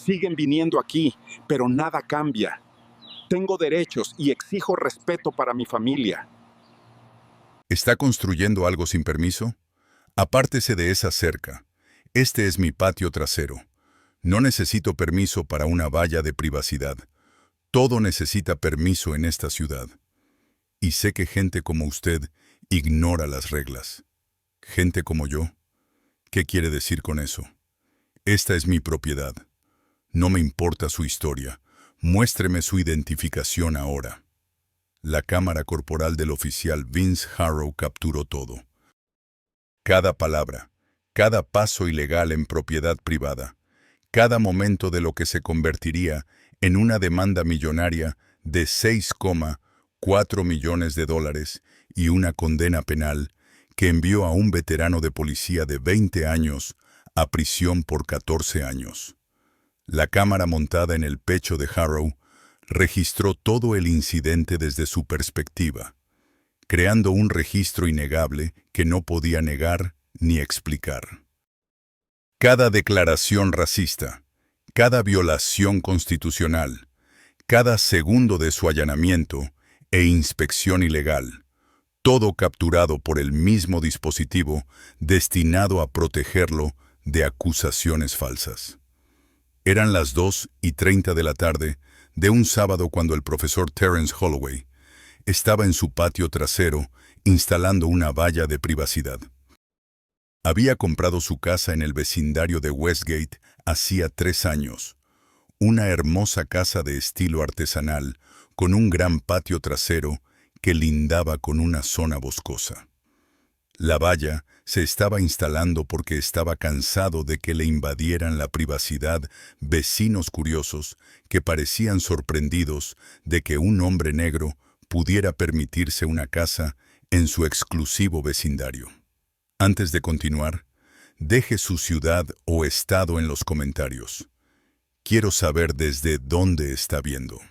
Siguen viniendo aquí, pero nada cambia. Tengo derechos y exijo respeto para mi familia. ¿Está construyendo algo sin permiso? Apártese de esa cerca. Este es mi patio trasero. No necesito permiso para una valla de privacidad. Todo necesita permiso en esta ciudad. Y sé que gente como usted ignora las reglas. Gente como yo. ¿Qué quiere decir con eso? Esta es mi propiedad. No me importa su historia. Muéstreme su identificación ahora. La cámara corporal del oficial Vince Harrow capturó todo. Cada palabra, cada paso ilegal en propiedad privada, cada momento de lo que se convertiría en una demanda millonaria de 6,4 millones de dólares y una condena penal que envió a un veterano de policía de 20 años a prisión por 14 años. La cámara montada en el pecho de Harrow registró todo el incidente desde su perspectiva, creando un registro innegable que no podía negar ni explicar. Cada declaración racista, cada violación constitucional, cada segundo de su allanamiento e inspección ilegal, todo capturado por el mismo dispositivo destinado a protegerlo de acusaciones falsas. Eran las 2:30 de la tarde de un sábado cuando el profesor Terrence Holloway estaba en su patio trasero instalando una valla de privacidad. Había comprado su casa en el vecindario de Westgate hacía 3 años, una hermosa casa de estilo artesanal con un gran patio trasero que lindaba con una zona boscosa. La valla se estaba instalando porque estaba cansado de que le invadieran la privacidad vecinos curiosos que parecían sorprendidos de que un hombre negro pudiera permitirse una casa en su exclusivo vecindario. Antes de continuar, deje su ciudad o estado en los comentarios. Quiero saber desde dónde está viendo.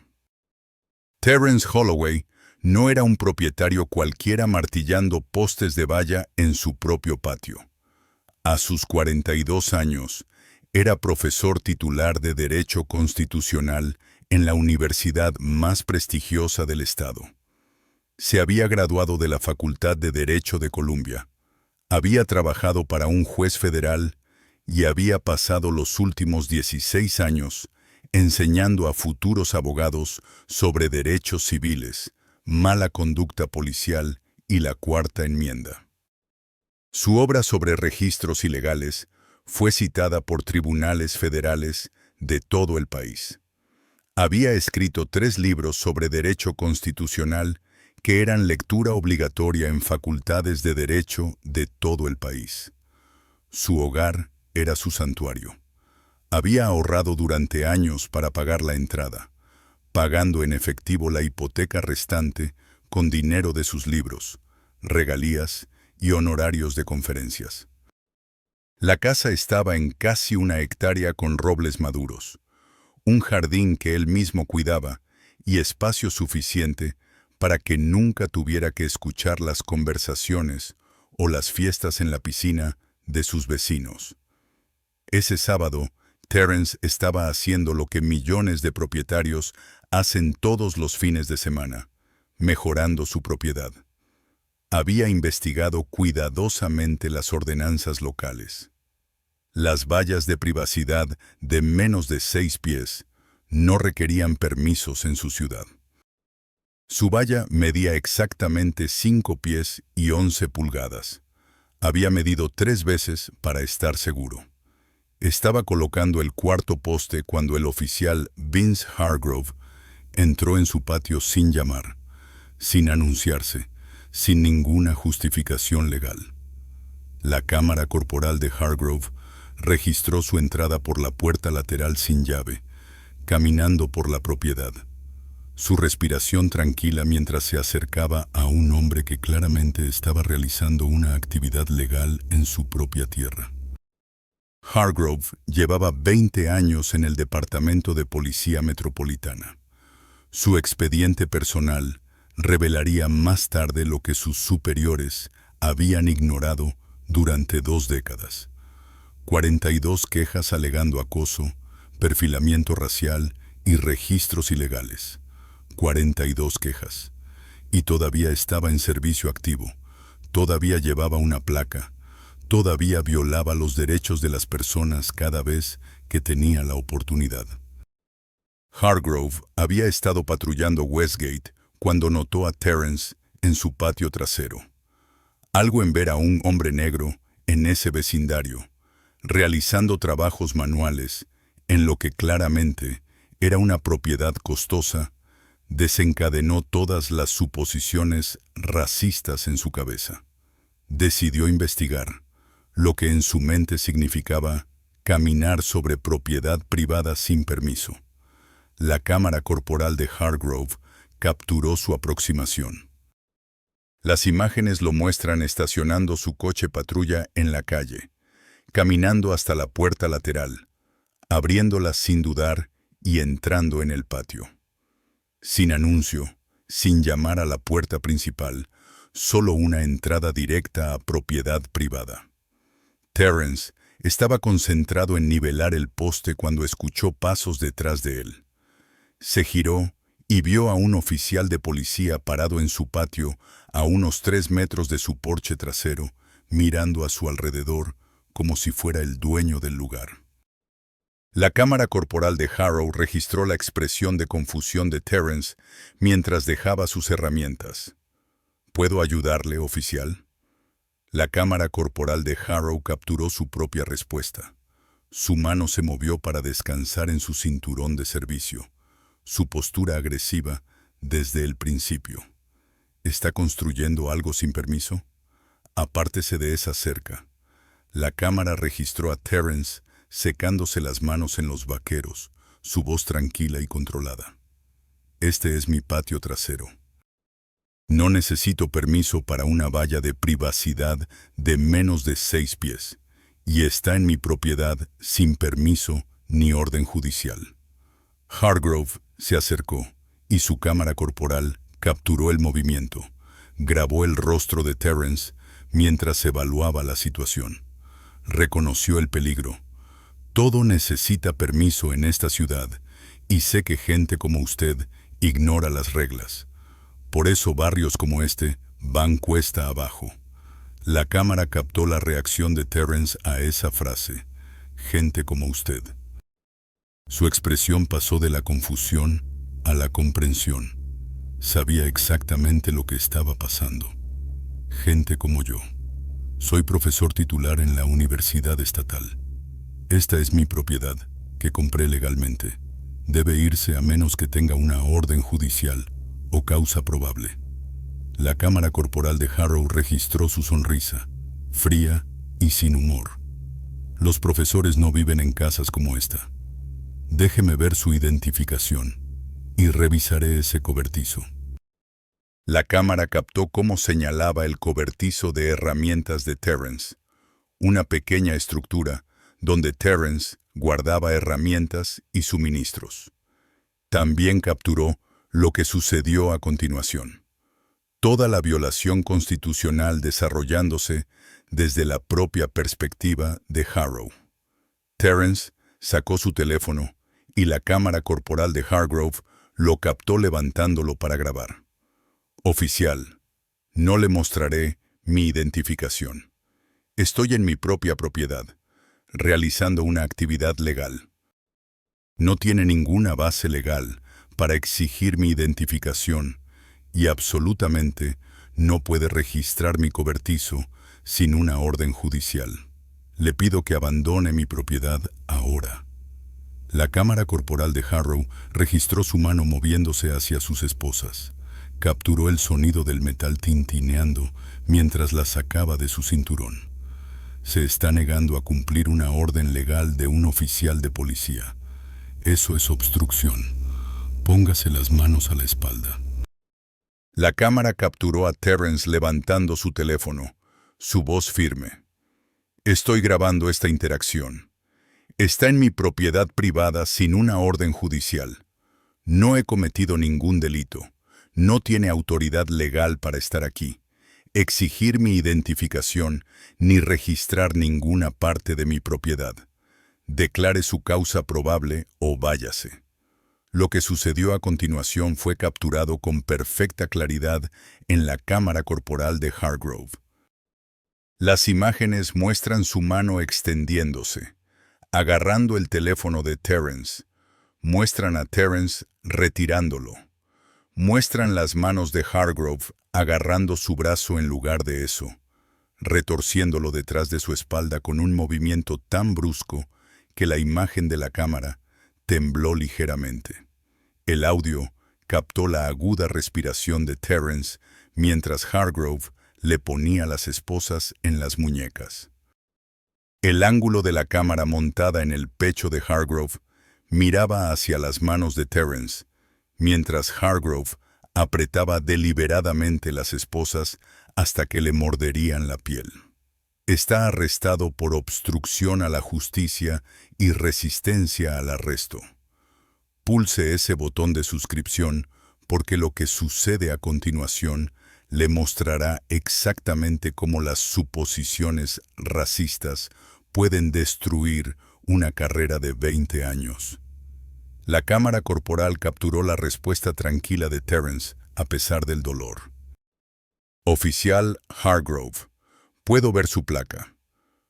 Terrence Holloway no era un propietario cualquiera martillando postes de valla en su propio patio. A sus 42 años, era profesor titular de Derecho Constitucional en la universidad más prestigiosa del estado. Se había graduado de la Facultad de Derecho de Columbia. Había trabajado para un juez federal y había pasado los últimos 16 años enseñando a futuros abogados sobre derechos civiles, mala conducta policial y la Cuarta Enmienda. Su obra sobre registros ilegales fue citada por tribunales federales de todo el país. Había escrito 3 libros sobre derecho constitucional que eran lectura obligatoria en facultades de derecho de todo el país. Su hogar era su santuario. Había ahorrado durante años para pagar la entrada, pagando en efectivo la hipoteca restante con dinero de sus libros, regalías y honorarios de conferencias. La casa estaba en casi 1 hectárea con robles maduros, un jardín que él mismo cuidaba y espacio suficiente para que nunca tuviera que escuchar las conversaciones o las fiestas en la piscina de sus vecinos. Ese sábado, Terrence estaba haciendo lo que millones de propietarios hacen todos los fines de semana, mejorando su propiedad. Había investigado cuidadosamente las ordenanzas locales. Las vallas de privacidad de menos de 6 pies no requerían permisos en su ciudad. Su valla medía exactamente 5 pies y 11 pulgadas. Había medido 3 veces para estar seguro. Estaba colocando el 4.º poste cuando el oficial Vince Hargrove entró en su patio sin llamar, sin anunciarse, sin ninguna justificación legal. La cámara corporal de Hargrove registró su entrada por la puerta lateral sin llave, caminando por la propiedad. Su respiración tranquila mientras se acercaba a un hombre que claramente estaba realizando una actividad legal en su propia tierra. Hargrove llevaba 20 años en el Departamento de Policía Metropolitana. Su expediente personal revelaría más tarde lo que sus superiores habían ignorado durante 2 décadas. 42 quejas alegando acoso, perfilamiento racial y registros ilegales. 42 quejas. Y todavía estaba en servicio activo. Todavía llevaba una placa. Todavía violaba los derechos de las personas cada vez que tenía la oportunidad. Hargrove había estado patrullando Westgate cuando notó a Terrence en su patio trasero. Algo en ver a un hombre negro en ese vecindario, realizando trabajos manuales en lo que claramente era una propiedad costosa, desencadenó todas las suposiciones racistas en su cabeza. Decidió investigar, lo que en su mente significaba caminar sobre propiedad privada sin permiso. La cámara corporal de Hargrove capturó su aproximación. Las imágenes lo muestran estacionando su coche patrulla en la calle, caminando hasta la puerta lateral, abriéndola sin dudar y entrando en el patio. Sin anuncio, sin llamar a la puerta principal, solo una entrada directa a propiedad privada. Terrence estaba concentrado en nivelar el poste cuando escuchó pasos detrás de él. Se giró y vio a un oficial de policía parado en su patio a unos 3 metros de su porche trasero, mirando a su alrededor como si fuera el dueño del lugar. La cámara corporal de Harrow registró la expresión de confusión de Terrence mientras dejaba sus herramientas. ¿Puedo ayudarle, oficial? La cámara corporal de Harrow capturó su propia respuesta. Su mano se movió para descansar en su cinturón de servicio. Su postura agresiva desde el principio. ¿Está construyendo algo sin permiso? Apártese de esa cerca. La cámara registró a Terrence secándose las manos en los vaqueros, su voz tranquila y controlada. Este es mi patio trasero. No necesito permiso para una valla de privacidad de menos de 6 pies, y está en mi propiedad sin permiso ni orden judicial. Hargrove se acercó, y su cámara corporal capturó el movimiento. Grabó el rostro de Terrence mientras evaluaba la situación. Reconoció el peligro. Todo necesita permiso en esta ciudad, y sé que gente como usted ignora las reglas. Por eso barrios como este van cuesta abajo. La cámara captó la reacción de Terrence a esa frase. Gente como usted. Su expresión pasó de la confusión a la comprensión. Sabía exactamente lo que estaba pasando. Gente como yo. Soy profesor titular en la universidad estatal. Esta es mi propiedad, que compré legalmente. Debe irse a menos que tenga una orden judicial o causa probable. La cámara corporal de Harrow registró su sonrisa, fría y sin humor. Los profesores no viven en casas como esta. Déjeme ver su identificación y revisaré ese cobertizo. La cámara captó cómo señalaba el cobertizo de herramientas de Terrence, una pequeña estructura donde Terrence guardaba herramientas y suministros. También capturó lo que sucedió a continuación. Toda la violación constitucional desarrollándose desde la propia perspectiva de Harrow. Terrence sacó su teléfono y la cámara corporal de Hargrove lo captó levantándolo para grabar. Oficial, no le mostraré mi identificación. Estoy en mi propia propiedad, realizando una actividad legal. No tiene ninguna base legal para exigir mi identificación y absolutamente no puede registrar mi cobertizo sin una orden judicial. Le pido que abandone mi propiedad ahora. La cámara corporal de Harrow registró su mano moviéndose hacia sus esposas. Capturó el sonido del metal tintineando mientras la sacaba de su cinturón. Se está negando a cumplir una orden legal de un oficial de policía. Eso es obstrucción. Póngase las manos a la espalda. La cámara capturó a Terrence levantando su teléfono, su voz firme. Estoy grabando esta interacción. Está en mi propiedad privada sin una orden judicial. No he cometido ningún delito. No tiene autoridad legal para estar aquí, exigir mi identificación ni registrar ninguna parte de mi propiedad. declare su causa probable o váyase. Lo que sucedió a continuación fue capturado con perfecta claridad en la cámara corporal de Hargrove. Las imágenes muestran su mano extendiéndose, agarrando el teléfono de Terence. Muestran a Terence retirándolo. Muestran las manos de Hargrove agarrando su brazo en lugar de eso, retorciéndolo detrás de su espalda con un movimiento tan brusco que la imagen de la cámara tembló ligeramente. El audio captó la aguda respiración de Terence mientras Hargrove le ponía las esposas en las muñecas. El ángulo de la cámara montada en el pecho de Hargrove miraba hacia las manos de Terence, mientras Hargrove apretaba deliberadamente las esposas hasta que le morderían la piel. Está arrestado por obstrucción a la justicia y resistencia al arresto. Pulse ese botón de suscripción porque lo que sucede a continuación le mostrará exactamente cómo las suposiciones racistas pueden destruir una carrera de 20 años. La cámara corporal capturó la respuesta tranquila de Terence a pesar del dolor. Oficial Hargrove, puedo ver su placa.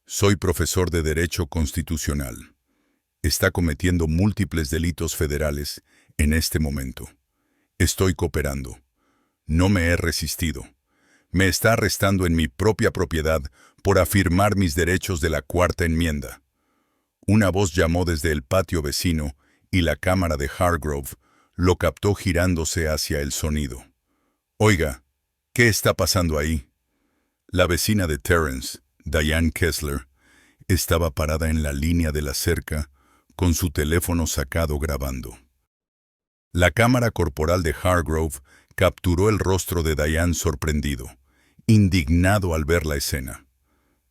Soy profesor de Derecho Constitucional. Está cometiendo múltiples delitos federales en este momento. Estoy cooperando. No me he resistido. Me está arrestando en mi propia propiedad por afirmar mis derechos de la Cuarta Enmienda. Una voz llamó desde el patio vecino y la cámara de Hargrove lo captó girándose hacia el sonido. Oiga, ¿qué está pasando ahí? La vecina de Terence, Diane Kessler, estaba parada en la línea de la cerca con su teléfono sacado grabando. La cámara corporal de Hargrove capturó el rostro de Diane sorprendido, indignado al ver la escena.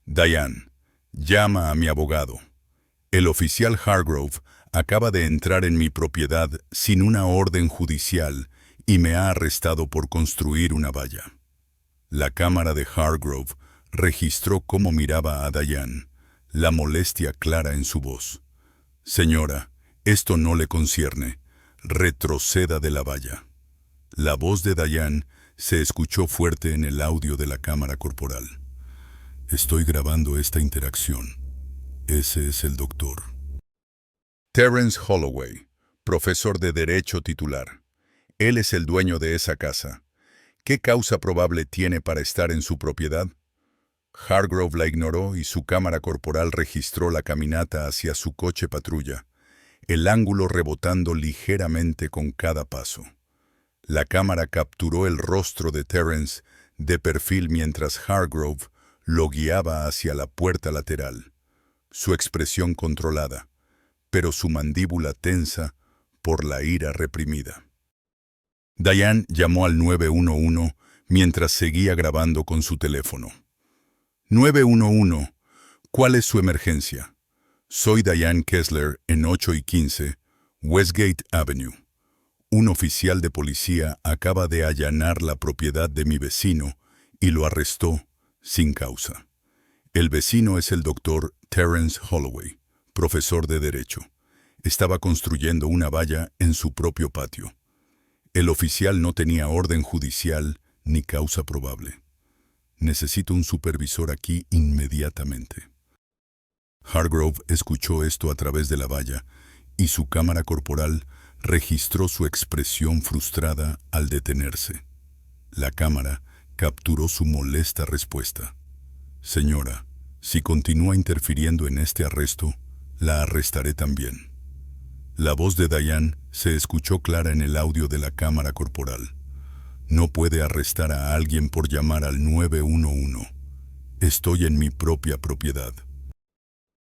Diane, llama a mi abogado. El oficial Hargrove acaba de entrar en mi propiedad sin una orden judicial y me ha arrestado por construir una valla. La cámara de Hargrove registró cómo miraba a Diane, la molestia clara en su voz. Señora, esto no le concierne. Retroceda de la valla. La voz de Diane se escuchó fuerte en el audio de la cámara corporal. Estoy grabando esta interacción. Ese es el doctor. Terence Holloway, profesor de Derecho titular. Él es el dueño de esa casa. ¿Qué causa probable tiene para estar en su propiedad? Hargrove la ignoró y su cámara corporal registró la caminata hacia su coche patrulla, el ángulo rebotando ligeramente con cada paso. La cámara capturó el rostro de Terence de perfil mientras Hargrove lo guiaba hacia la puerta lateral, su expresión controlada, pero su mandíbula tensa por la ira reprimida. Diane llamó al 911 mientras seguía grabando con su teléfono. 911, ¿cuál es su emergencia? Soy Diane Kessler en 8 y 15, Westgate Avenue. Un oficial de policía acaba de allanar la propiedad de mi vecino y lo arrestó sin causa. El vecino es el doctor Terence Holloway, profesor de Derecho. Estaba construyendo una valla en su propio patio. El oficial no tenía orden judicial ni causa probable. Necesito un supervisor aquí inmediatamente. Hargrove escuchó esto a través de la valla y su cámara corporal registró su expresión frustrada al detenerse. La cámara capturó su molesta respuesta. Señora, si continúa interfiriendo en este arresto, la arrestaré también. La voz de Diane se escuchó clara en el audio de la cámara corporal. No puede arrestar a alguien por llamar al 911. Estoy en mi propia propiedad.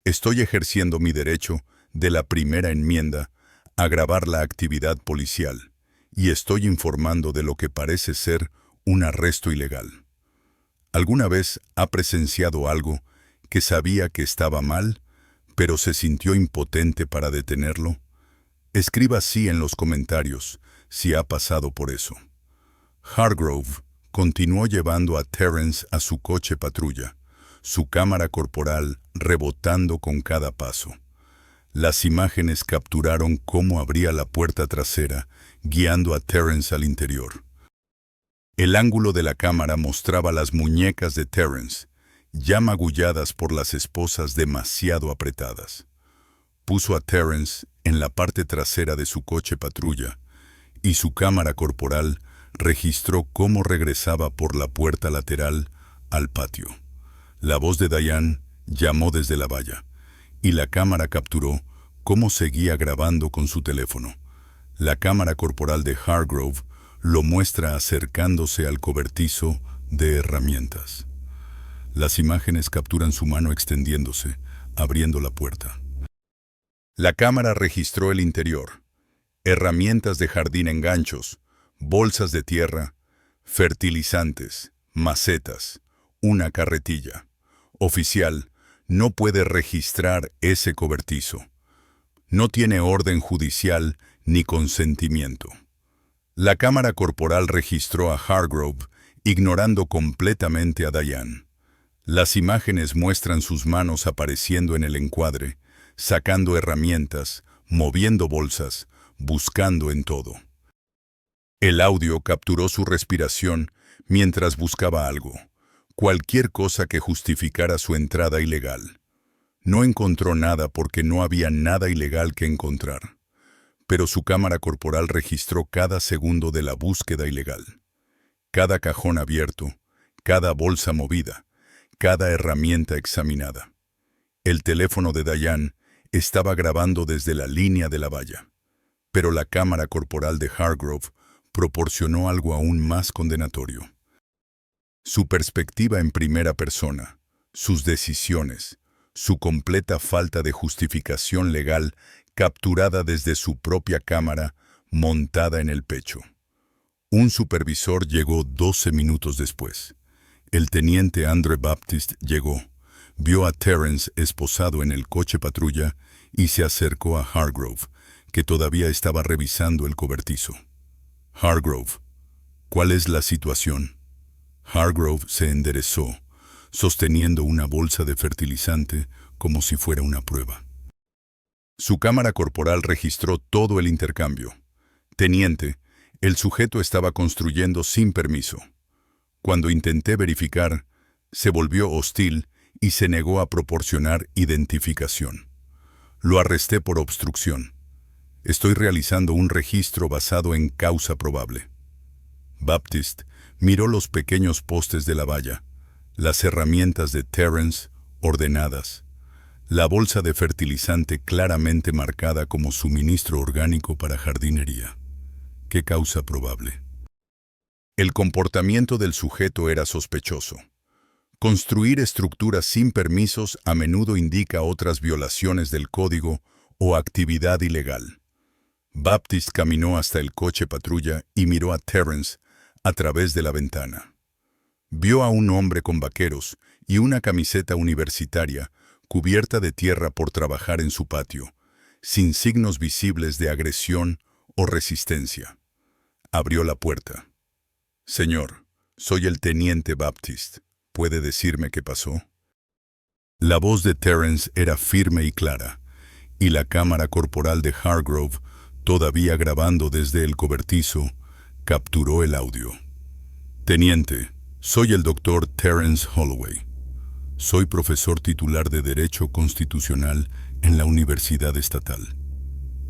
Estoy ejerciendo mi derecho de la primera enmienda a grabar la actividad policial y estoy informando de lo que parece ser un arresto ilegal. ¿Alguna vez ha presenciado algo que sabía que estaba mal, pero se sintió impotente para detenerlo? Escriba sí en los comentarios si ha pasado por eso. Hargrove continuó llevando a Terence a su coche patrulla, su cámara corporal rebotando con cada paso. Las imágenes capturaron cómo abría la puerta trasera, guiando a Terrence al interior. El ángulo de la cámara mostraba las muñecas de Terrence, ya magulladas por las esposas demasiado apretadas. Puso a Terrence en la parte trasera de su coche patrulla, y su cámara corporal registró cómo regresaba por la puerta lateral al patio. La voz de Diane llamó desde la valla, y la cámara capturó cómo seguía grabando con su teléfono. La cámara corporal de Hargrove lo muestra acercándose al cobertizo de herramientas. Las imágenes capturan su mano extendiéndose, abriendo la puerta. La cámara registró el interior: herramientas de jardín en ganchos, bolsas de tierra, fertilizantes, macetas, una carretilla. Oficial, no puede registrar ese cobertizo. No tiene orden judicial ni consentimiento. La cámara corporal registró a Hargrove, ignorando completamente a Diane. Las imágenes muestran sus manos apareciendo en el encuadre, sacando herramientas, moviendo bolsas, buscando en todo. El audio capturó su respiración mientras buscaba algo, cualquier cosa que justificara su entrada ilegal. No encontró nada porque no había nada ilegal que encontrar, pero su cámara corporal registró cada segundo de la búsqueda ilegal. Cada cajón abierto, cada bolsa movida, cada herramienta examinada. El teléfono de Diane estaba grabando desde la línea de la valla, pero la cámara corporal de Hargrove proporcionó algo aún más condenatorio. Su perspectiva en primera persona, sus decisiones, su completa falta de justificación legal capturada desde su propia cámara montada en el pecho. Un supervisor llegó 12 minutos después. El teniente Andre Baptiste llegó, vio a Terrence esposado en el coche patrulla y se acercó a Hargrove, que todavía estaba revisando el cobertizo. Hargrove, ¿cuál es la situación? Hargrove se enderezó, sosteniendo una bolsa de fertilizante como si fuera una prueba. Su cámara corporal registró todo el intercambio. Teniente, el sujeto estaba construyendo sin permiso. Cuando intenté verificar, se volvió hostil y se negó a proporcionar identificación. Lo arresté por obstrucción. Estoy realizando un registro basado en causa probable. Baptiste miró los pequeños postes de la valla, las herramientas de Terrence ordenadas, la bolsa de fertilizante claramente marcada como suministro orgánico para jardinería. ¿Qué causa probable? El comportamiento del sujeto era sospechoso. Construir estructuras sin permisos a menudo indica otras violaciones del código o actividad ilegal. Baptiste caminó hasta el coche patrulla y miró a Terrence a través de la ventana. Vio a un hombre con vaqueros y una camiseta universitaria cubierta de tierra por trabajar en su patio, sin signos visibles de agresión o resistencia. Abrió la puerta. «Señor, soy el teniente Baptiste. ¿Puede decirme qué pasó?» La voz de Terrence era firme y clara, y la cámara corporal de Hargrove, todavía grabando desde el cobertizo, capturó el audio. «Teniente, soy el doctor Terrence Holloway. Soy profesor titular de Derecho Constitucional en la Universidad Estatal.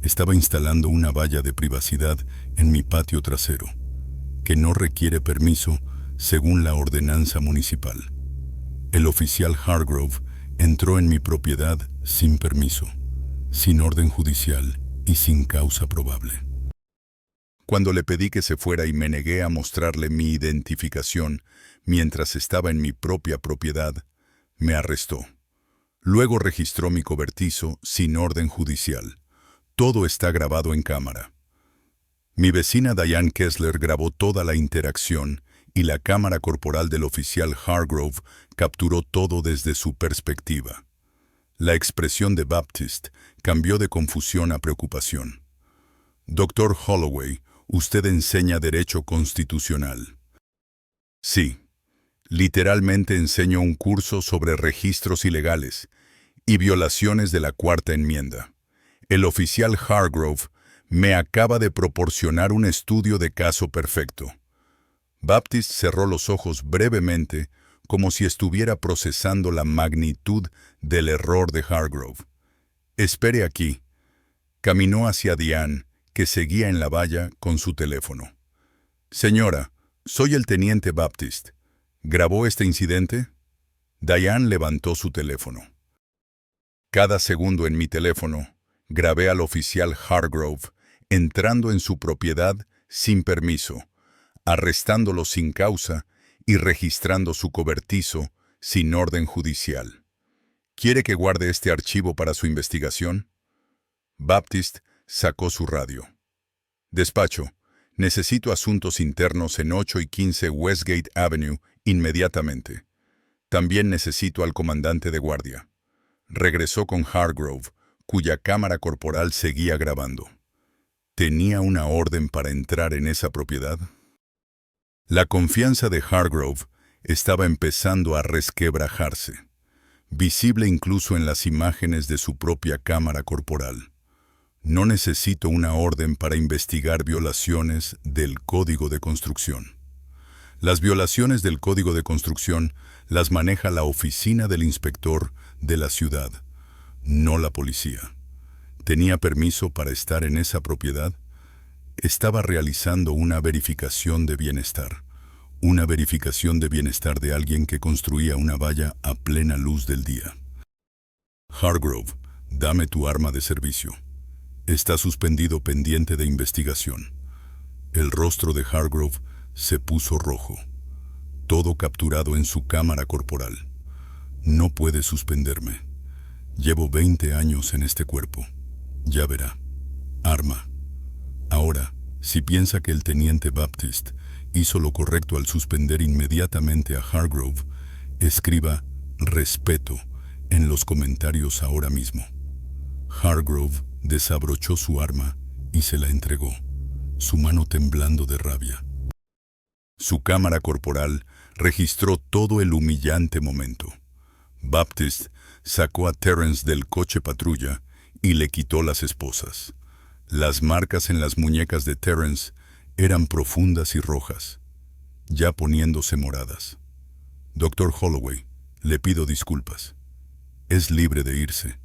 Estaba instalando una valla de privacidad en mi patio trasero, que no requiere permiso según la ordenanza municipal. El oficial Hargrove entró en mi propiedad sin permiso, sin orden judicial y sin causa probable. Cuando le pedí que se fuera y me negué a mostrarle mi identificación mientras estaba en mi propia propiedad, me arrestó. Luego registró mi cobertizo sin orden judicial. Todo está grabado en cámara. Mi vecina Diane Kessler grabó toda la interacción y la cámara corporal del oficial Hargrove capturó todo desde su perspectiva. La expresión de Baptiste cambió de confusión a preocupación. «Doctor Holloway, usted enseña Derecho Constitucional». «Sí, literalmente enseño un curso sobre registros ilegales y violaciones de la Cuarta Enmienda. El oficial Hargrove me acaba de proporcionar un estudio de caso perfecto. Baptist cerró los ojos brevemente, como si estuviera procesando la magnitud del error de Hargrove. Espere aquí. Caminó hacia Diane, que seguía en la valla con su teléfono. Señora, soy el teniente Baptist. ¿Grabó este incidente? Diane levantó su teléfono. Cada segundo en mi teléfono, grabé al oficial Hargrove entrando en su propiedad sin permiso, arrestándolo sin causa y registrando su cobertizo sin orden judicial. ¿Quiere que guarde este archivo para su investigación? Baptist sacó su radio. Despacho, necesito asuntos internos en 8 y 15 Westgate Avenue inmediatamente. También necesito al comandante de guardia. Regresó con Hargrove, cuya cámara corporal seguía grabando. ¿Tenía una orden para entrar en esa propiedad? La confianza de Hargrove estaba empezando a resquebrajarse, visible incluso en las imágenes de su propia cámara corporal. No necesito una orden para investigar violaciones del Código de Construcción. Las violaciones del Código de Construcción las maneja la oficina del inspector de la ciudad, no la policía. ¿Tenía permiso para estar en esa propiedad? Estaba realizando una verificación de bienestar. Una verificación de bienestar de alguien que construía una valla a plena luz del día. Hargrove, dame tu arma de servicio. Está suspendido pendiente de investigación. El rostro de Hargrove se puso rojo. Todo capturado en su cámara corporal. No puede suspenderme. Llevo 20 años en este cuerpo. Ya verá. Arma. Ahora, si piensa que el teniente Baptist hizo lo correcto al suspender inmediatamente a Hargrove, escriba respeto en los comentarios ahora mismo. Hargrove desabrochó su arma y se la entregó, su mano temblando de rabia. Su cámara corporal registró todo el humillante momento. Baptist sacó a Terrence del coche patrulla y le quitó las esposas. Las marcas en las muñecas de Terrence eran profundas y rojas, ya poniéndose moradas. Dr. Holloway, le pido disculpas. Es libre de irse.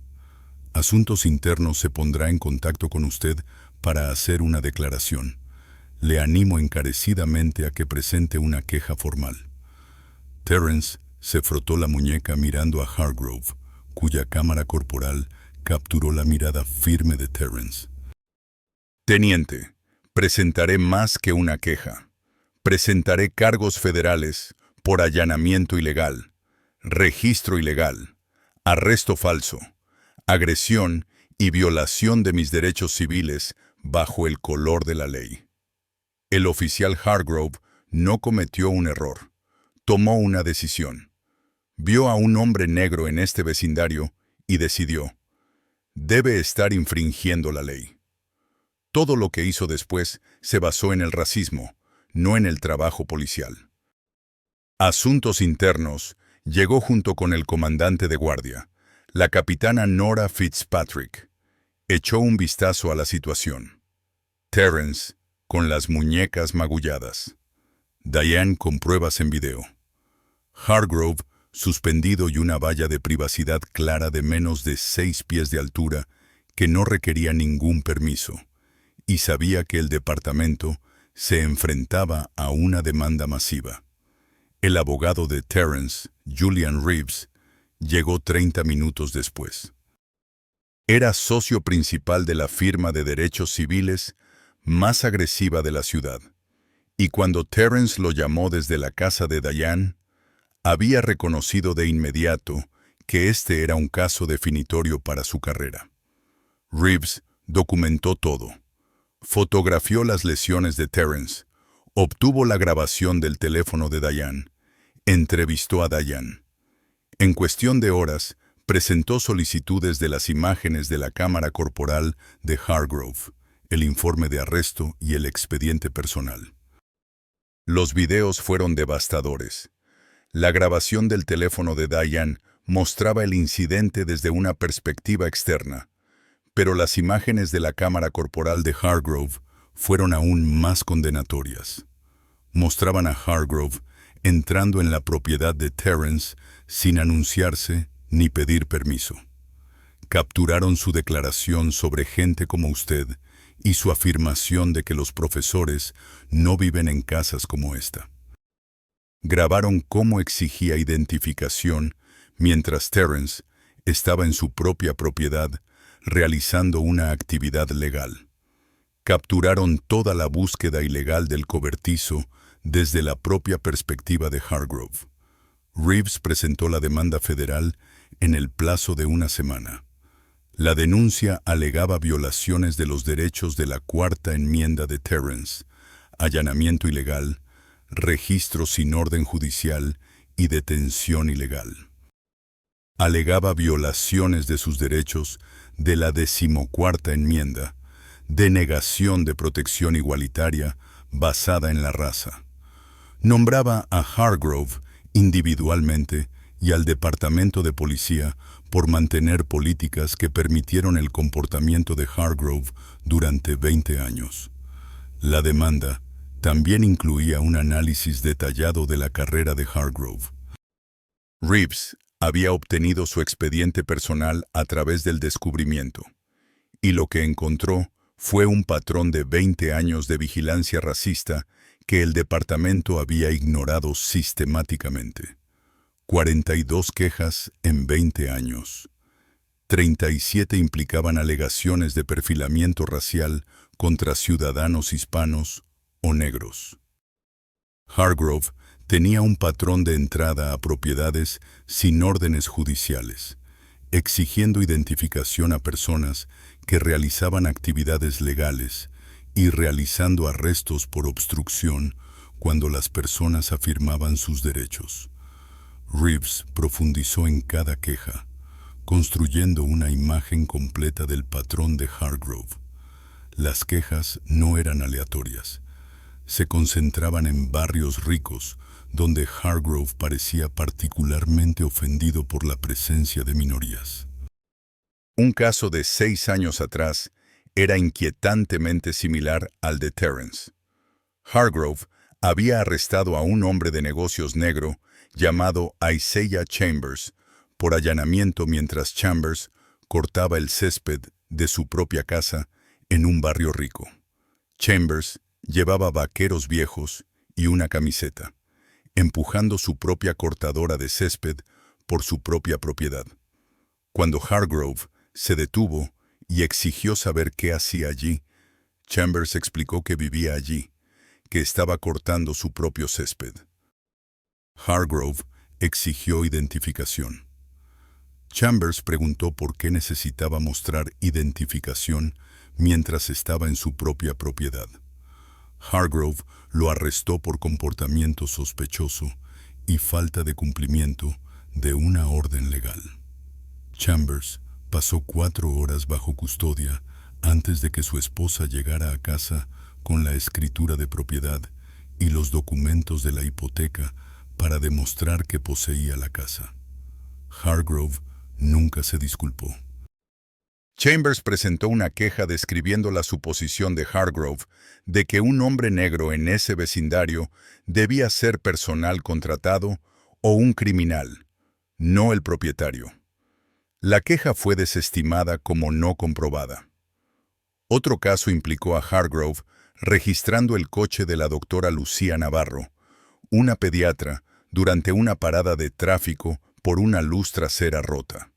Asuntos Internos se pondrá en contacto con usted para hacer una declaración. Le animo encarecidamente a que presente una queja formal. Terrence se frotó la muñeca mirando a Hargrove, cuya cámara corporal capturó la mirada firme de Terrence. Teniente, presentaré más que una queja. Presentaré cargos federales por allanamiento ilegal, registro ilegal, arresto falso, agresión y violación de mis derechos civiles bajo el color de la ley. El oficial Hargrove no cometió un error. Tomó una decisión. Vio a un hombre negro en este vecindario y decidió: debe estar infringiendo la ley. Todo lo que hizo después se basó en el racismo, no en el trabajo policial. Asuntos Internos llegó junto con el comandante de guardia, la capitana Nora Fitzpatrick. Echó un vistazo a la situación. Terrence, con las muñecas magulladas. Diane con pruebas en video. Hargrove, suspendido y una valla de privacidad clara de menos de 6 pies de altura que no requería ningún permiso, y sabía que el departamento se enfrentaba a una demanda masiva. El abogado de Terrence, Julian Reeves, llegó 30 minutos después. Era socio principal de la firma de derechos civiles más agresiva de la ciudad, y cuando Terrence lo llamó desde la casa de Diane, había reconocido de inmediato que este era un caso definitorio para su carrera. Reeves documentó todo. Fotografió las lesiones de Terrence, obtuvo la grabación del teléfono de Diane, entrevistó a Diane. En cuestión de horas, presentó solicitudes de las imágenes de la cámara corporal de Hargrove, el informe de arresto y el expediente personal. Los videos fueron devastadores. La grabación del teléfono de Diane mostraba el incidente desde una perspectiva externa, Pero las imágenes de la cámara corporal de Hargrove fueron aún más condenatorias. Mostraban a Hargrove entrando en la propiedad de Terrence sin anunciarse ni pedir permiso. Capturaron su declaración sobre gente como usted y su afirmación de que los profesores no viven en casas como esta. Grabaron cómo exigía identificación mientras Terrence estaba en su propia propiedad realizando una actividad legal. Capturaron toda la búsqueda ilegal del cobertizo desde la propia perspectiva de Hargrove. Reeves presentó la demanda federal en el plazo de una semana. La denuncia alegaba violaciones de los derechos de la Cuarta Enmienda de Terrence, allanamiento ilegal, registro sin orden judicial y detención ilegal. Alegaba violaciones de sus derechos de la 14ª Enmienda, denegación de protección igualitaria basada en la raza. Nombraba a Hargrove individualmente y al Departamento de Policía por mantener políticas que permitieron el comportamiento de Hargrove durante 20 años. La demanda también incluía un análisis detallado de la carrera de Hargrove. Reeves había obtenido su expediente personal a través del descubrimiento, y lo que encontró fue un patrón de 20 años de vigilancia racista que el departamento había ignorado sistemáticamente. 42 quejas en 20 años. 37 implicaban alegaciones de perfilamiento racial contra ciudadanos hispanos o negros. Hargrove tenía un patrón de entrada a propiedades sin órdenes judiciales, exigiendo identificación a personas que realizaban actividades legales y realizando arrestos por obstrucción cuando las personas afirmaban sus derechos. Reeves profundizó en cada queja, construyendo una imagen completa del patrón de Hargrove. Las quejas no eran aleatorias. Se concentraban en barrios ricos, donde Hargrove parecía particularmente ofendido por la presencia de minorías. Un caso de 6 años atrás era inquietantemente similar al de Terrence. Hargrove había arrestado a un hombre de negocios negro llamado Isaiah Chambers por allanamiento mientras Chambers cortaba el césped de su propia casa en un barrio rico. Chambers llevaba vaqueros viejos y una camiseta, empujando su propia cortadora de césped por su propia propiedad. Cuando Hargrove se detuvo y exigió saber qué hacía allí, Chambers explicó que vivía allí, que estaba cortando su propio césped. Hargrove exigió identificación. Chambers preguntó por qué necesitaba mostrar identificación mientras estaba en su propia propiedad. Hargrove lo arrestó por comportamiento sospechoso y falta de cumplimiento de una orden legal. Chambers pasó 4 horas bajo custodia antes de que su esposa llegara a casa con la escritura de propiedad y los documentos de la hipoteca para demostrar que poseía la casa. Hargrove nunca se disculpó. Chambers presentó una queja describiendo la suposición de Hargrove de que un hombre negro en ese vecindario debía ser personal contratado o un criminal, no el propietario. La queja fue desestimada como no comprobada. Otro caso implicó a Hargrove registrando el coche de la doctora Lucía Navarro, una pediatra, durante una parada de tráfico por una luz trasera rota.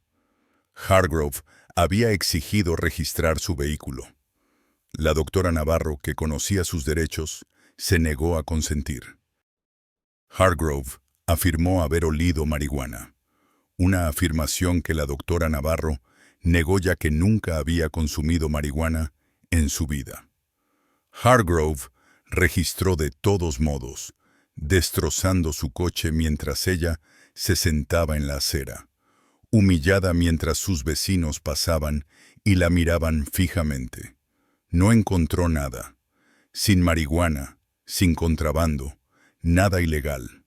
Hargrove había exigido registrar su vehículo. La doctora Navarro, que conocía sus derechos, se negó a consentir. Hargrove afirmó haber olido marihuana, una afirmación que la doctora Navarro negó ya que nunca había consumido marihuana en su vida. Hargrove registró de todos modos, destrozando su coche mientras ella se sentaba en la acera, humillada mientras sus vecinos pasaban y la miraban fijamente. No encontró nada, sin marihuana, sin contrabando, nada ilegal.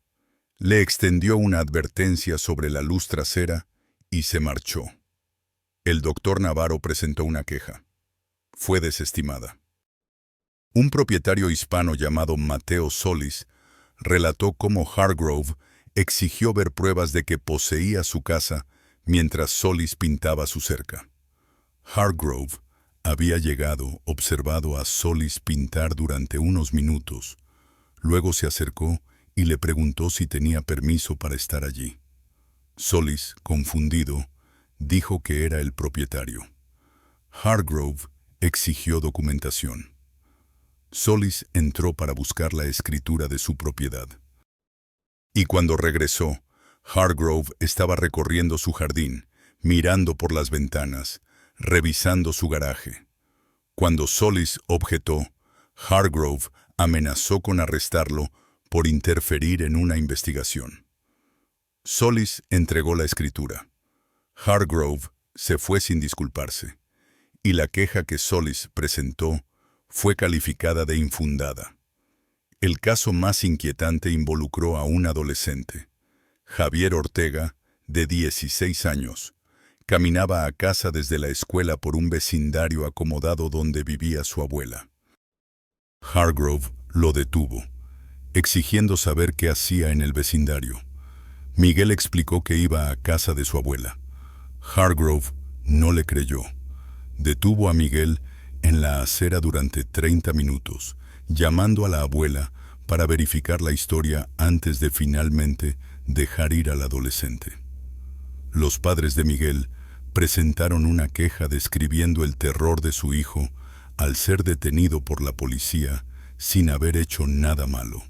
Le extendió una advertencia sobre la luz trasera y se marchó. El doctor Navarro presentó una queja. Fue desestimada. Un propietario hispano llamado Mateo Solis relató cómo Hargrove exigió ver pruebas de que poseía su casa mientras Solis pintaba su cerca. Hargrove había llegado, observado a Solis pintar durante unos minutos. Luego se acercó y le preguntó si tenía permiso para estar allí. Solis, confundido, dijo que era el propietario. Hargrove exigió documentación. Solis entró para buscar la escritura de su propiedad. Y cuando regresó, Hargrove estaba recorriendo su jardín, mirando por las ventanas, revisando su garaje. Cuando Solis objetó, Hargrove amenazó con arrestarlo por interferir en una investigación. Solis entregó la escritura. Hargrove se fue sin disculparse, y la queja que Solis presentó fue calificada de infundada. El caso más inquietante involucró a un adolescente. Javier Ortega, de 16 años, caminaba a casa desde la escuela por un vecindario acomodado donde vivía su abuela. Hargrove lo detuvo, exigiendo saber qué hacía en el vecindario. Miguel explicó que iba a casa de su abuela. Hargrove no le creyó. Detuvo a Miguel en la acera durante 30 minutos, llamando a la abuela para verificar la historia antes de finalmente dejar ir al adolescente. Los padres de Miguel presentaron una queja describiendo el terror de su hijo al ser detenido por la policía sin haber hecho nada malo.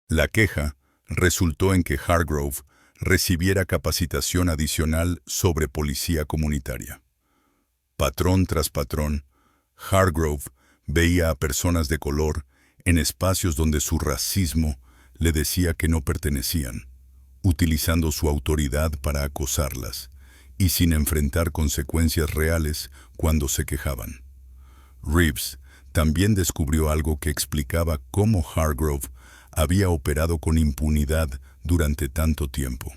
La queja resultó en que Hargrove recibiera capacitación adicional sobre policía comunitaria. Patrón tras patrón, Hargrove veía a personas de color en espacios donde su racismo le decía que no pertenecían, utilizando su autoridad para acosarlas y sin enfrentar consecuencias reales cuando se quejaban. Reeves también descubrió algo que explicaba cómo Hargrove había operado con impunidad durante tanto tiempo.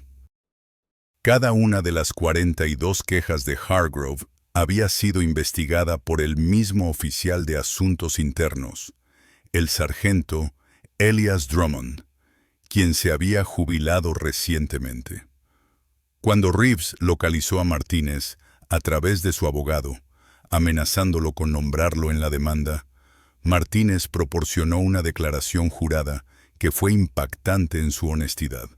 Cada una de las 42 quejas de Hargrove había sido investigada por el mismo oficial de asuntos internos, el sargento Elias Drummond, quien se había jubilado recientemente. Cuando Reeves localizó a Martínez a través de su abogado, amenazándolo con nombrarlo en la demanda, Martínez proporcionó una declaración jurada que fue impactante en su honestidad.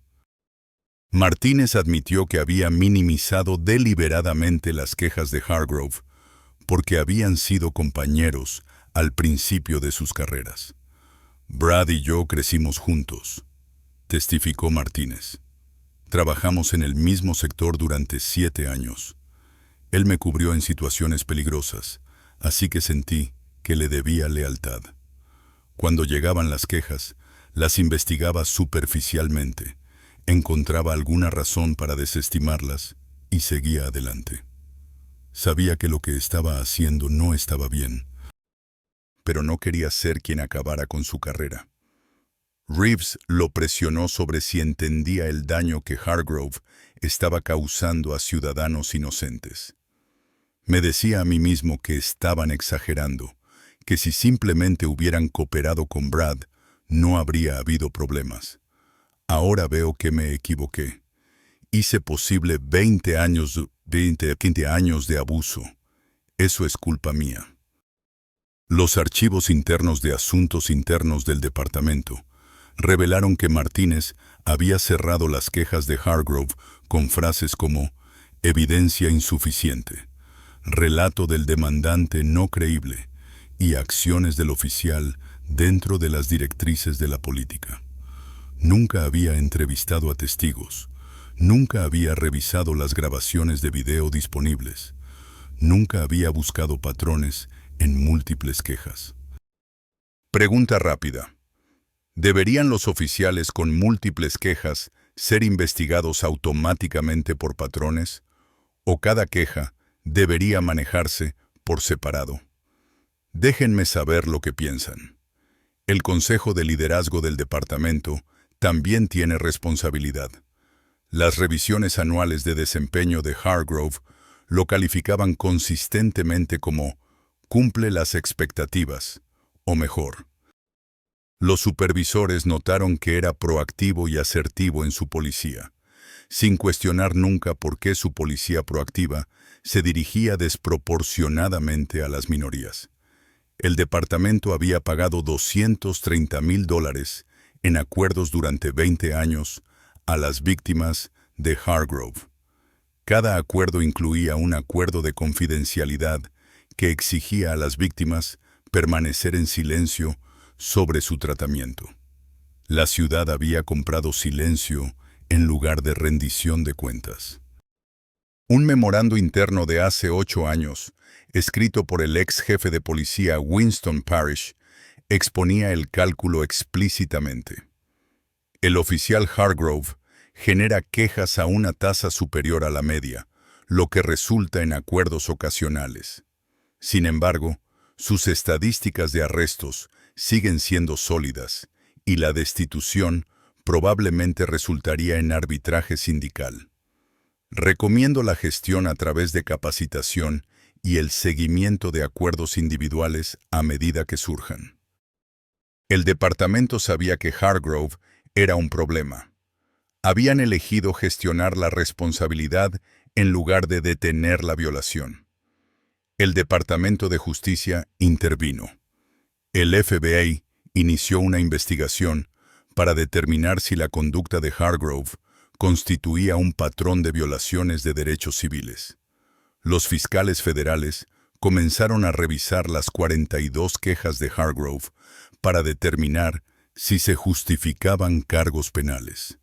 Martínez admitió que había minimizado deliberadamente las quejas de Hargrove porque habían sido compañeros al principio de sus carreras. Brad y yo crecimos juntos, testificó Martínez. Trabajamos en el mismo sector durante 7 años. Él me cubrió en situaciones peligrosas, así que sentí que le debía lealtad. Cuando llegaban las quejas, las investigaba superficialmente, encontraba alguna razón para desestimarlas y seguía adelante. Sabía que lo que estaba haciendo no estaba bien, pero no quería ser quien acabara con su carrera. Reeves lo presionó sobre si entendía el daño que Hargrove estaba causando a ciudadanos inocentes. Me decía a mí mismo que estaban exagerando, que si simplemente hubieran cooperado con Brad, no habría habido problemas. Ahora veo que me equivoqué. Hice posible 20 años de abuso. Eso es culpa mía. Los archivos internos de asuntos internos del departamento revelaron que Martínez había cerrado las quejas de Hargrove con frases como evidencia insuficiente, relato del demandante no creíble y acciones del oficial dentro de las directrices de la política. Nunca había entrevistado a testigos, nunca había revisado las grabaciones de video disponibles, nunca había buscado patrones en múltiples quejas. Pregunta rápida. ¿Deberían los oficiales con múltiples quejas ser investigados automáticamente por patrones? ¿O cada queja debería manejarse por separado? Déjenme saber lo que piensan. El Consejo de Liderazgo del Departamento también tiene responsabilidad. Las revisiones anuales de desempeño de Hargrove lo calificaban consistentemente como «cumple las expectativas», o mejor. Los supervisores notaron que era proactivo y asertivo en su policía, sin cuestionar nunca por qué su policía proactiva se dirigía desproporcionadamente a las minorías. El departamento había pagado $230,000 en acuerdos durante 20 años a las víctimas de Hargrove. Cada acuerdo incluía un acuerdo de confidencialidad que exigía a las víctimas permanecer en silencio sobre su tratamiento. La ciudad había comprado silencio en lugar de rendición de cuentas. Un memorando interno de hace 8 años, escrito por el ex jefe de policía Winston Parrish, exponía el cálculo explícitamente. El oficial Hargrove genera quejas a una tasa superior a la media, lo que resulta en acuerdos ocasionales. Sin embargo, sus estadísticas de arrestos siguen siendo sólidas y la destitución probablemente resultaría en arbitraje sindical. Recomiendo la gestión a través de capacitación y el seguimiento de acuerdos individuales a medida que surjan. El departamento sabía que Hargrove era un problema. Habían elegido gestionar la responsabilidad en lugar de detener la violación. El Departamento de Justicia intervino. El FBI inició una investigación para determinar si la conducta de Hargrove constituía un patrón de violaciones de derechos civiles. Los fiscales federales comenzaron a revisar las 42 quejas de Hargrove para determinar si se justificaban cargos penales.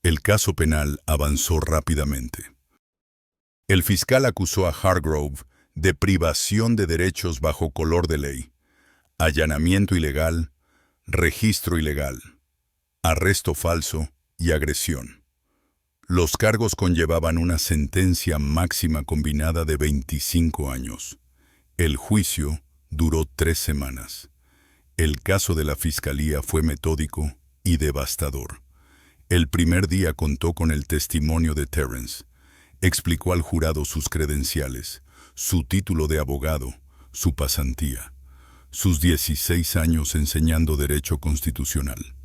El caso penal avanzó rápidamente. El fiscal acusó a Hargrove de privación de derechos bajo color de ley, allanamiento ilegal, registro ilegal, arresto falso y agresión. Los cargos conllevaban una sentencia máxima combinada de 25 años. El juicio duró 3 semanas. El caso de la fiscalía fue metódico y devastador. El primer día contó con el testimonio de Terrence. Explicó al jurado sus credenciales, su título de abogado, su pasantía, sus 16 años enseñando derecho constitucional.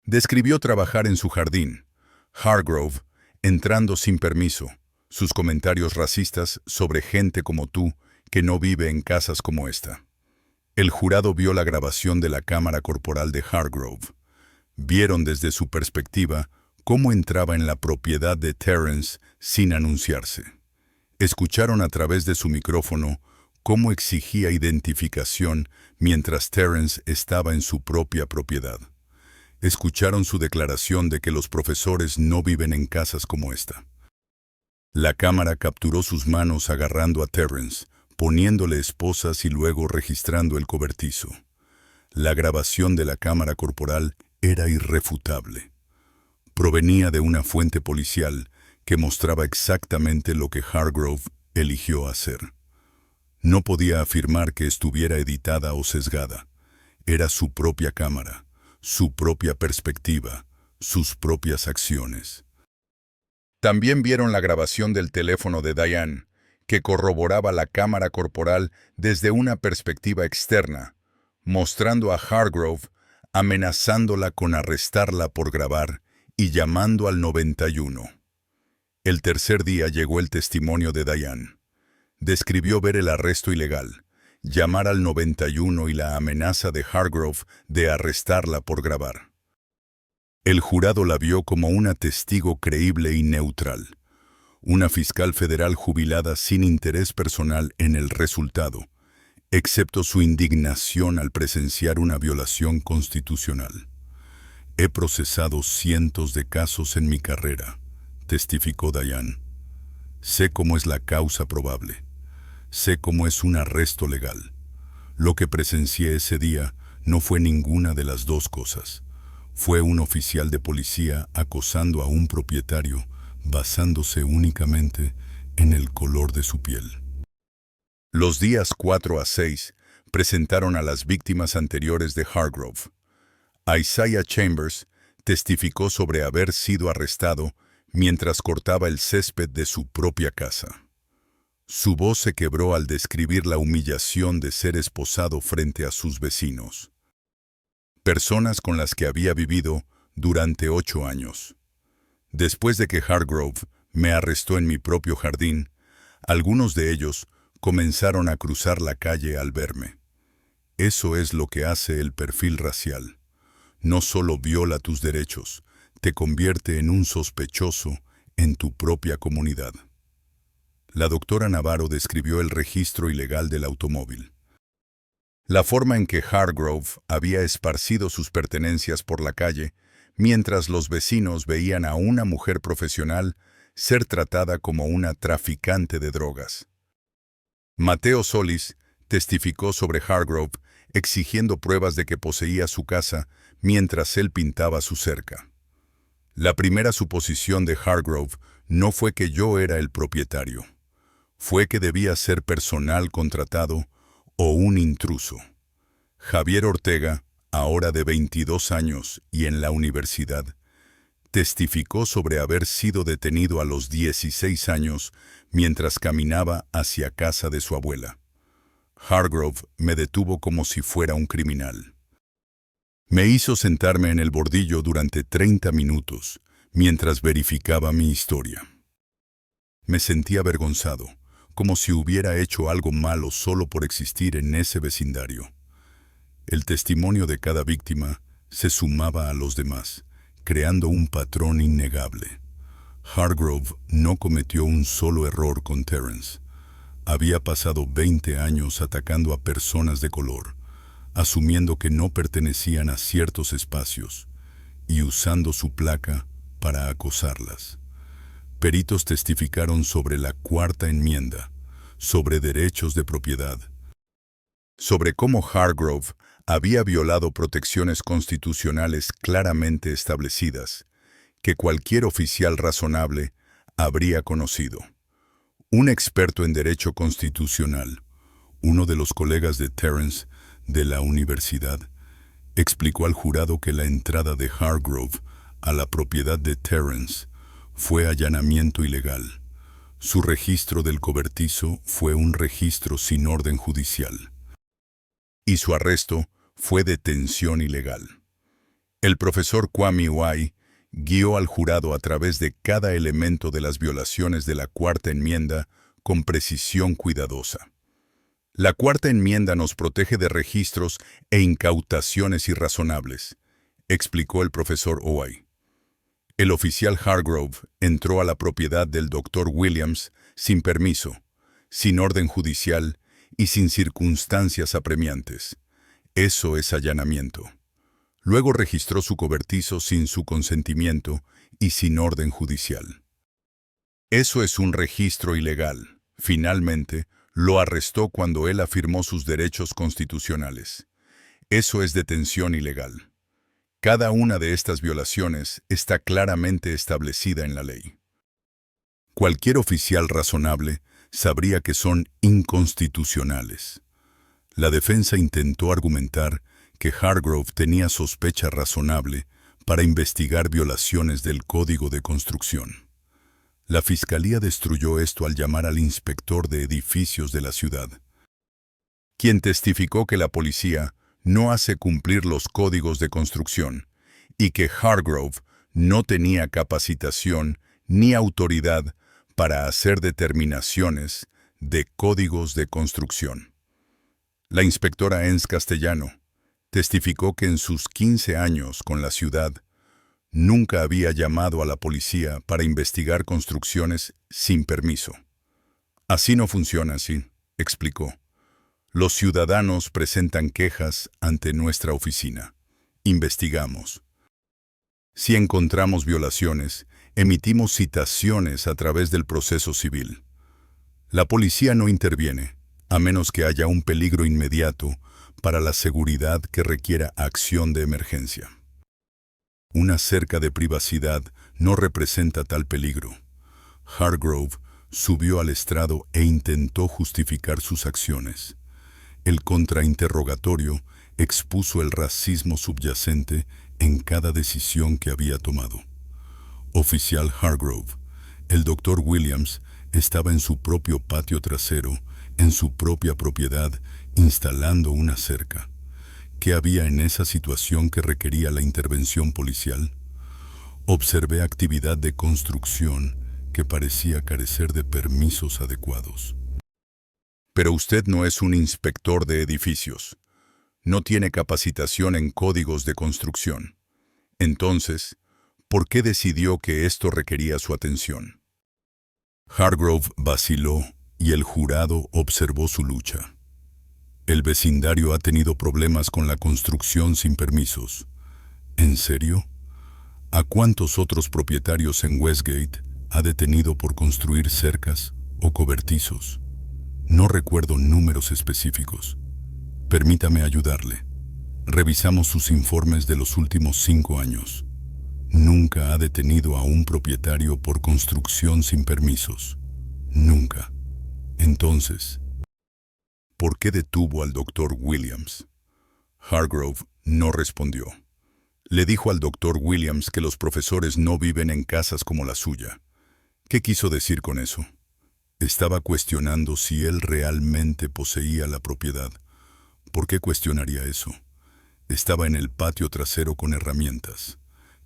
Describió trabajar en su jardín, Hargrove, entrando sin permiso, sus comentarios racistas sobre gente como tú que no vive en casas como esta. El jurado vio la grabación de la cámara corporal de Hargrove. Vieron desde su perspectiva cómo entraba en la propiedad de Terrence sin anunciarse. Escucharon a través de su micrófono cómo exigía identificación mientras Terrence estaba en su propia propiedad. Escucharon su declaración de que los profesores no viven en casas como esta. La cámara capturó sus manos agarrando a Terrence, poniéndole esposas y luego registrando el cobertizo. La grabación de la cámara corporal era irrefutable. Provenía de una fuente policial que mostraba exactamente lo que Hargrove eligió hacer. No podía afirmar que estuviera editada o sesgada. Era su propia cámara, su propia perspectiva, sus propias acciones. También vieron la grabación del teléfono de Diane, que corroboraba la cámara corporal desde una perspectiva externa, mostrando a Hargrove amenazándola con arrestarla por grabar y llamando al 91. El tercer día llegó el testimonio de Diane. Describió ver el arresto ilegal, llamar al 91 y la amenaza de Hargrove de arrestarla por grabar. El jurado la vio como una testigo creíble y neutral, una fiscal federal jubilada sin interés personal en el resultado, excepto su indignación al presenciar una violación constitucional. He procesado cientos de casos en mi carrera, testificó Diane. Sé cómo es la causa probable. Sé cómo es un arresto legal. Lo que presencié ese día no fue ninguna de las dos cosas. Fue un oficial de policía acosando a un propietario basándose únicamente en el color de su piel. Los días 4 a 6 presentaron a las víctimas anteriores de Hargrove. Isaiah Chambers testificó sobre haber sido arrestado mientras cortaba el césped de su propia casa. Su voz se quebró al describir la humillación de ser esposado frente a sus vecinos, personas con las que había vivido durante 8 años. Después de que Hargrove me arrestó en mi propio jardín, algunos de ellos comenzaron a cruzar la calle al verme. Eso es lo que hace el perfil racial. No solo viola tus derechos, te convierte en un sospechoso en tu propia comunidad. La doctora Navarro describió el registro ilegal del automóvil. La forma en que Hargrove había esparcido sus pertenencias por la calle, mientras los vecinos veían a una mujer profesional ser tratada como una traficante de drogas. Mateo Solis testificó sobre Hargrove exigiendo pruebas de que poseía su casa mientras él pintaba su cerca. La primera suposición de Hargrove no fue que yo era el propietario. Fue que debía ser personal contratado o un intruso. Javier Ortega, ahora de 22 años y en la universidad, testificó sobre haber sido detenido a los 16 años mientras caminaba hacia casa de su abuela. Hargrove me detuvo como si fuera un criminal. Me hizo sentarme en el bordillo durante 30 minutos mientras verificaba mi historia. Me sentí avergonzado, como si hubiera hecho algo malo solo por existir en ese vecindario. El testimonio de cada víctima se sumaba a los demás, creando un patrón innegable. Hargrove no cometió un solo error con Terrence. Había pasado 20 años atacando a personas de color, asumiendo que no pertenecían a ciertos espacios y usando su placa para acosarlas. Peritos testificaron sobre la Cuarta Enmienda, sobre derechos de propiedad, sobre cómo Hargrove había violado protecciones constitucionales claramente establecidas, que cualquier oficial razonable habría conocido. Un experto en derecho constitucional, uno de los colegas de Terrence de la universidad, explicó al jurado que la entrada de Hargrove a la propiedad de Terrence fue allanamiento ilegal. Su registro del cobertizo fue un registro sin orden judicial. Y su arresto fue detención ilegal. El profesor Kwame Wai guió al jurado a través de cada elemento de las violaciones de la Cuarta Enmienda con precisión cuidadosa. La Cuarta Enmienda nos protege de registros e incautaciones irrazonables, explicó el profesor Owai. El oficial Hargrove entró a la propiedad del Dr. Williams sin permiso, sin orden judicial y sin circunstancias apremiantes. Eso es allanamiento. Luego registró su cobertizo sin su consentimiento y sin orden judicial. Eso es un registro ilegal. Finalmente, lo arrestó cuando él afirmó sus derechos constitucionales. Eso es detención ilegal. Cada una de estas violaciones está claramente establecida en la ley. Cualquier oficial razonable sabría que son inconstitucionales. La defensa intentó argumentar que Hargrove tenía sospecha razonable para investigar violaciones del Código de Construcción. La fiscalía destruyó esto al llamar al inspector de edificios de la ciudad, quien testificó que la policía no hace cumplir los códigos de construcción y que Hargrove no tenía capacitación ni autoridad para hacer determinaciones de códigos de construcción. La inspectora Enz Castellano testificó que en sus 15 años con la ciudad nunca había llamado a la policía para investigar construcciones sin permiso. Así no funciona así, explicó. Los ciudadanos presentan quejas ante nuestra oficina. Investigamos. Si encontramos violaciones, emitimos citaciones a través del proceso civil. La policía no interviene, a menos que haya un peligro inmediato para la seguridad que requiera acción de emergencia. Una cerca de privacidad no representa tal peligro. Hargrove subió al estrado e intentó justificar sus acciones. El contrainterrogatorio expuso el racismo subyacente en cada decisión que había tomado. Oficial Hargrove, el Dr. Williams estaba en su propio patio trasero, en su propia propiedad, instalando una cerca. ¿Qué había en esa situación que requería la intervención policial? Observé actividad de construcción que parecía carecer de permisos adecuados. Pero usted no es un inspector de edificios. No tiene capacitación en códigos de construcción. Entonces, ¿por qué decidió que esto requería su atención? Hargrove vaciló y el jurado observó su lucha. El vecindario ha tenido problemas con la construcción sin permisos. ¿En serio? ¿A cuántos otros propietarios en Westgate ha detenido por construir cercas o cobertizos? No recuerdo números específicos. Permítame ayudarle. Revisamos sus informes de los últimos 5 años. Nunca ha detenido a un propietario por construcción sin permisos. Nunca. Entonces, ¿por qué detuvo al Dr. Williams? Hargrove no respondió. Le dijo al Dr. Williams que los profesores no viven en casas como la suya. ¿Qué quiso decir con eso? Estaba cuestionando si él realmente poseía la propiedad. ¿Por qué cuestionaría eso? Estaba en el patio trasero con herramientas.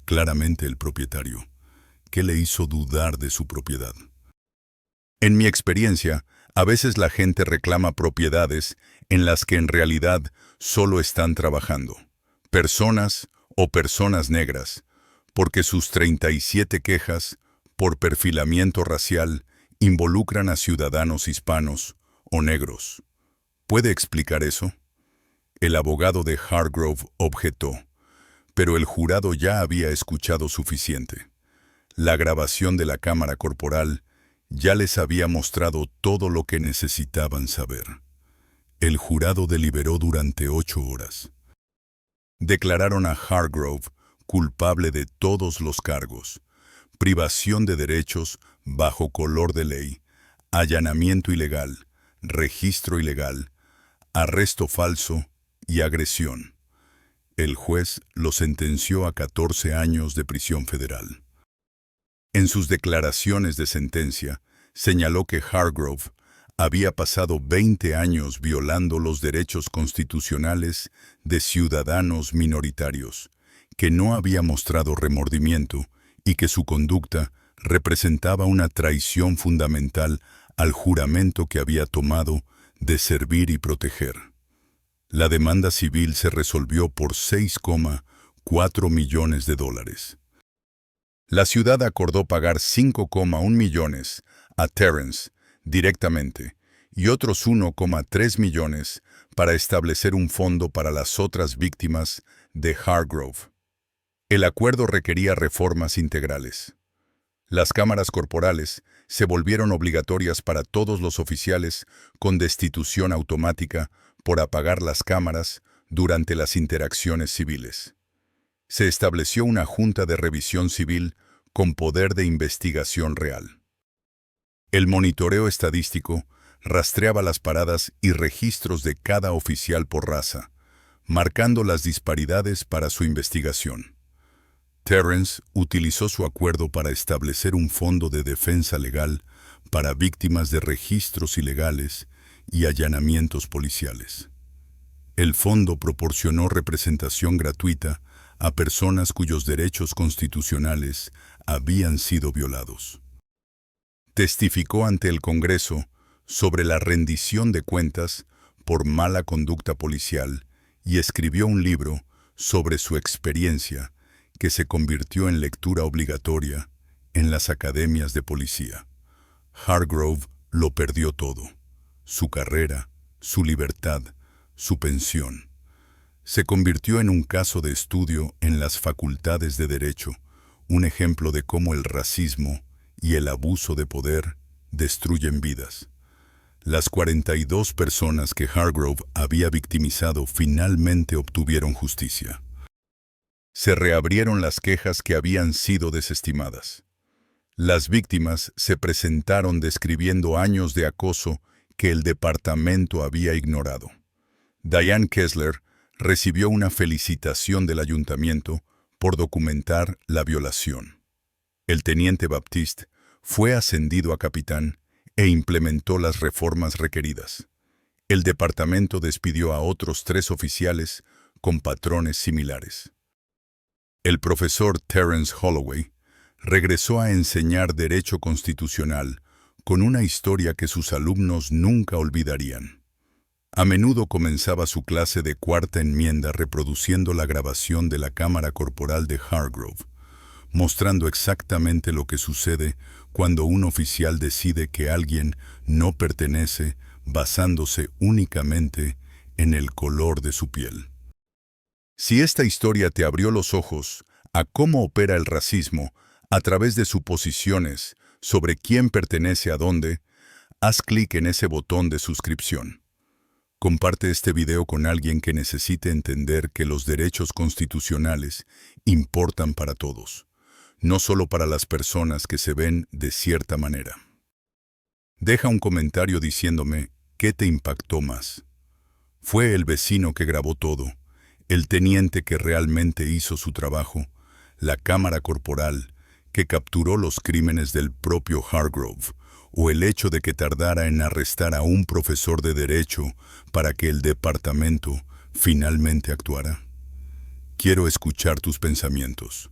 Claramente el propietario. ¿Qué le hizo dudar de su propiedad? En mi experiencia, a veces la gente reclama propiedades en las que en realidad solo están trabajando. Personas o personas negras, porque sus 37 quejas por perfilamiento racial involucran a ciudadanos hispanos o negros. ¿Puede explicar eso? El abogado de Hargrove objetó, pero el jurado ya había escuchado suficiente. La grabación de la cámara corporal ya les había mostrado todo lo que necesitaban saber. El jurado deliberó durante 8 horas. Declararon a Hargrove culpable de todos los cargos: privación de derechos bajo color de ley, allanamiento ilegal, registro ilegal, arresto falso y agresión. El juez lo sentenció a 14 años de prisión federal. En sus declaraciones de sentencia, señaló que Hargrove había pasado 20 años violando los derechos constitucionales de ciudadanos minoritarios, que no había mostrado remordimiento y que su conducta representaba una traición fundamental al juramento que había tomado de servir y proteger. La demanda civil se resolvió por $6,4 millones. La ciudad acordó pagar $5,1 millones a Terrence directamente y otros $1,3 millones para establecer un fondo para las otras víctimas de Hargrove. El acuerdo requería reformas integrales. Las cámaras corporales se volvieron obligatorias para todos los oficiales con destitución automática por apagar las cámaras durante las interacciones civiles. Se estableció una junta de revisión civil con poder de investigación real. El monitoreo estadístico rastreaba las paradas y registros de cada oficial por raza, marcando las disparidades para su investigación. Terrence utilizó su acuerdo para establecer un fondo de defensa legal para víctimas de registros ilegales y allanamientos policiales. El fondo proporcionó representación gratuita a personas cuyos derechos constitucionales habían sido violados. Testificó ante el Congreso sobre la rendición de cuentas por mala conducta policial y escribió un libro sobre su experiencia que se convirtió en lectura obligatoria en las academias de policía. Hargrove lo perdió todo: su carrera, su libertad, su pensión. Se convirtió en un caso de estudio en las facultades de Derecho, un ejemplo de cómo el racismo y el abuso de poder destruyen vidas. Las 42 personas que Hargrove había victimizado finalmente obtuvieron justicia. Se reabrieron las quejas que habían sido desestimadas. Las víctimas se presentaron describiendo años de acoso que el departamento había ignorado. Diane Kessler recibió una felicitación del ayuntamiento por documentar la violación. El teniente Baptiste fue ascendido a capitán e implementó las reformas requeridas. El departamento despidió a otros 3 oficiales con patrones similares. El profesor Terence Holloway regresó a enseñar derecho constitucional con una historia que sus alumnos nunca olvidarían. A menudo comenzaba su clase de cuarta enmienda reproduciendo la grabación de la cámara corporal de Hargrove, mostrando exactamente lo que sucede cuando un oficial decide que alguien no pertenece basándose únicamente en el color de su piel. Si esta historia te abrió los ojos a cómo opera el racismo a través de suposiciones sobre quién pertenece a dónde, haz clic en ese botón de suscripción. Comparte este video con alguien que necesite entender que los derechos constitucionales importan para todos, no solo para las personas que se ven de cierta manera. Deja un comentario diciéndome qué te impactó más. ¿Fue el vecino que grabó todo, el teniente que realmente hizo su trabajo, la cámara corporal que capturó los crímenes del propio Hargrove, o el hecho de que tardara en arrestar a un profesor de derecho para que el departamento finalmente actuara? Quiero escuchar tus pensamientos.